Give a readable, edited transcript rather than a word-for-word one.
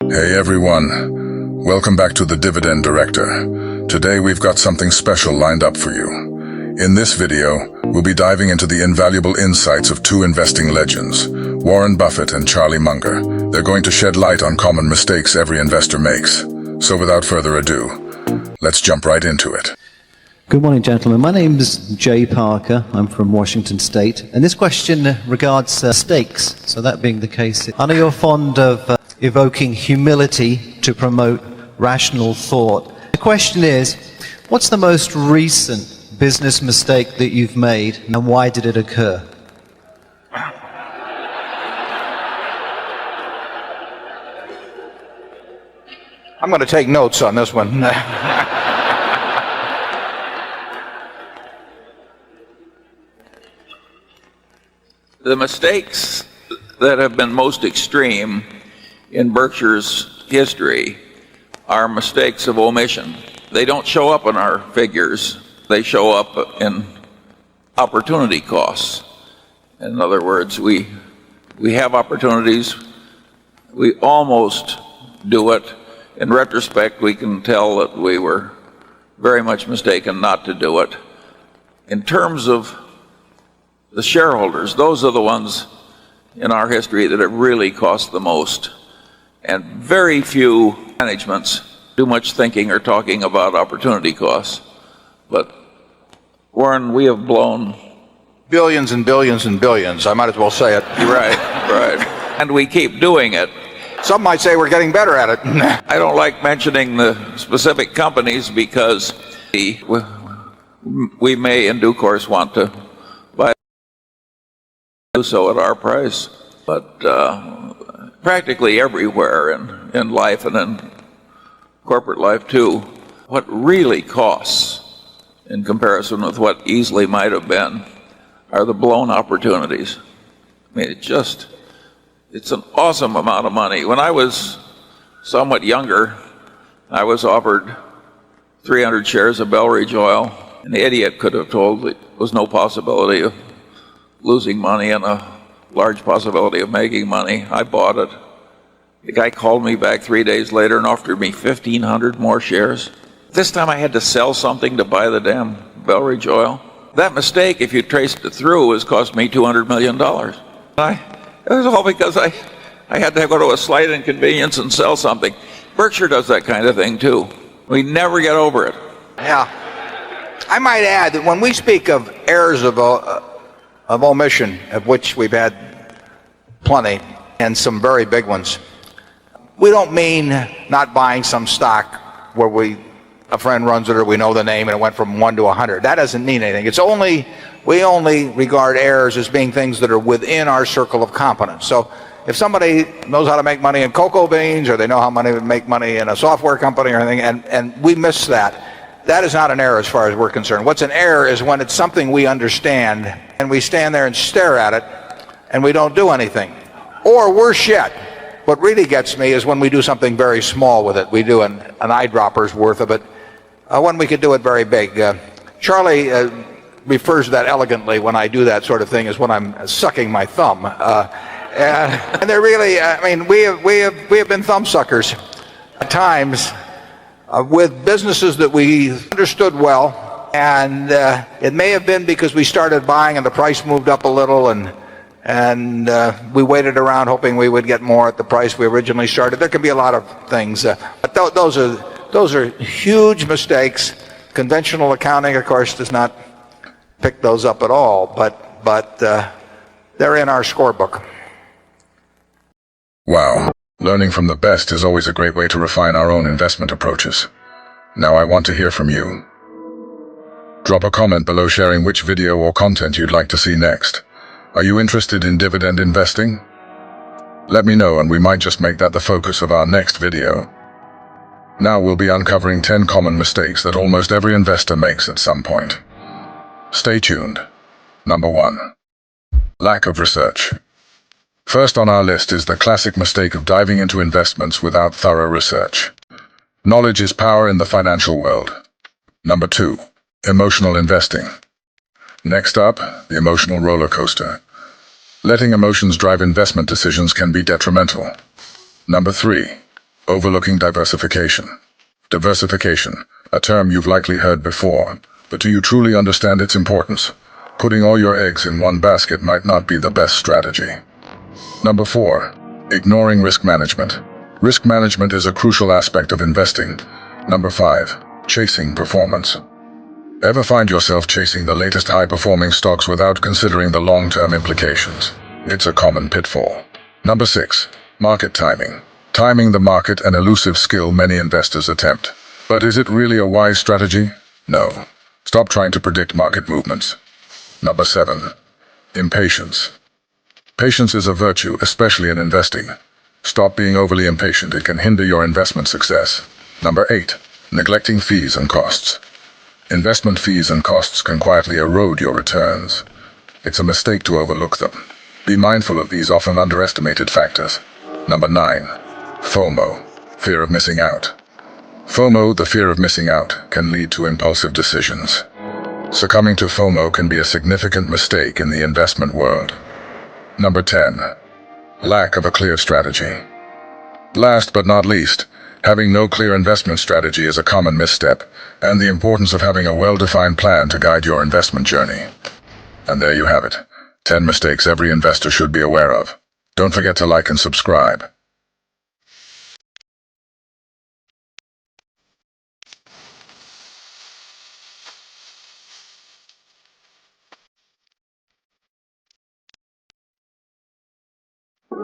Hey everyone, welcome back to the Dividend Director. Today we've got something special lined up for you. In this video, we'll be diving into the invaluable insights of two investing legends, Warren Buffett and Charlie Munger. They're going to shed light on common mistakes every investor makes. So without further ado, let's jump right into it. Good morning, gentlemen. My name is Jay Parker. I'm from Washington State. And this question regards stakes. So that being the case, I know you're fond of evoking humility to promote rational thought. The question is, what's the most recent business mistake that you've made, and why did it occur? I'm going to take notes on this one. The mistakes that have been most extreme in Berkshire's history are mistakes of omission. They don't show up in our figures. They show up in opportunity costs. In other words, we have opportunities. We almost do it. In retrospect, we can tell that we were very much mistaken not to do it. In terms of the shareholders, those are the ones in our history that have really cost the most. And very few managements do much thinking or talking about opportunity costs. But Warren, we have blown Billions and billions and billions. I might as well say it. right. And we keep doing it. Some might say we're getting better at it. I don't like mentioning the specific companies because we may in due course want to buy do so at our price. But practically everywhere in life and in corporate life too, what really costs in comparison with what easily might have been are the blown opportunities. I mean, it's an awesome amount of money. When I was somewhat younger, I was offered 300 shares of Belridge Oil. An idiot could have told there was no possibility of losing money and a large possibility of making money. I bought it. The guy called me back 3 days later and offered me 1,500 more shares. This time I had to sell something to buy the damn Belridge Oil. That mistake, if you traced it through, has cost me $200 million. It was all because I had to go to a slight inconvenience and sell something. Berkshire does that kind of thing too. We never get over it. Yeah. I might add that when we speak of errors of omission, of which we've had plenty, and some very big ones, we don't mean not buying some stock where a friend runs it or we know the name and it went from 1 to 100. That doesn't mean anything. We only regard errors as being things that are within our circle of competence. So if somebody knows how to make money in cocoa beans, or they know how to make money in a software company or anything, and we miss that, that is not an error as far as we're concerned. What's an error is when it's something we understand and we stand there and stare at it and we don't do anything. Or worse yet, what really gets me is when we do something very small with it. We do an eyedropper's worth of it, when we could do it very big. Charlie refers to that elegantly when I do that sort of thing as when I'm sucking my thumb. And they're really, I mean, we have been thumb suckers at times with businesses that we understood well, and it may have been because we started buying and the price moved up a little, and we waited around hoping we would get more at the price we originally started. There can be a lot of things, but those are huge mistakes. Conventional accounting, of course, does not pick those up at all, but they're in our scorebook. Wow. Learning from the best is always a great way to refine our own investment approaches. Now I want to hear from you. Drop a comment below sharing which video or content you'd like to see next. Are you interested in dividend investing? Let me know and we might just make that the focus of our next video. Now we'll be uncovering 10 common mistakes that almost every investor makes at some point. Stay tuned. Number 1. Lack of research. First on our list is the classic mistake of diving into investments without thorough research. Knowledge is power in the financial world. Number 2. Emotional investing. Next up, the emotional roller coaster. Letting emotions drive investment decisions can be detrimental. Number 3. Overlooking diversification. Diversification, a term you've likely heard before, but do you truly understand its importance? Putting all your eggs in one basket might not be the best strategy. Number 4. Ignoring risk management. Risk management is a crucial aspect of investing. Number 5. Chasing performance. Ever find yourself chasing the latest high-performing stocks without considering the long-term implications? It's a common pitfall. Number 6. Market timing. Timing the market, an elusive skill many investors attempt. But is it really a wise strategy? No. Stop trying to predict market movements. Number 7. Impatience. Patience is a virtue, especially in investing. Stop being overly impatient. It can hinder your investment success. Number 8. Neglecting fees and costs. Investment fees and costs can quietly erode your returns. It's a mistake to overlook them. Be mindful of these often underestimated factors. Number 9. FOMO. Fear of missing out. FOMO, the fear of missing out, can lead to impulsive decisions. Succumbing to FOMO can be a significant mistake in the investment world. Number 10. Lack of a clear strategy. Last but not least, having no clear investment strategy is a common misstep, and the importance of having a well-defined plan to guide your investment journey. And there you have it. 10 mistakes every investor should be aware of. Don't forget to like and subscribe.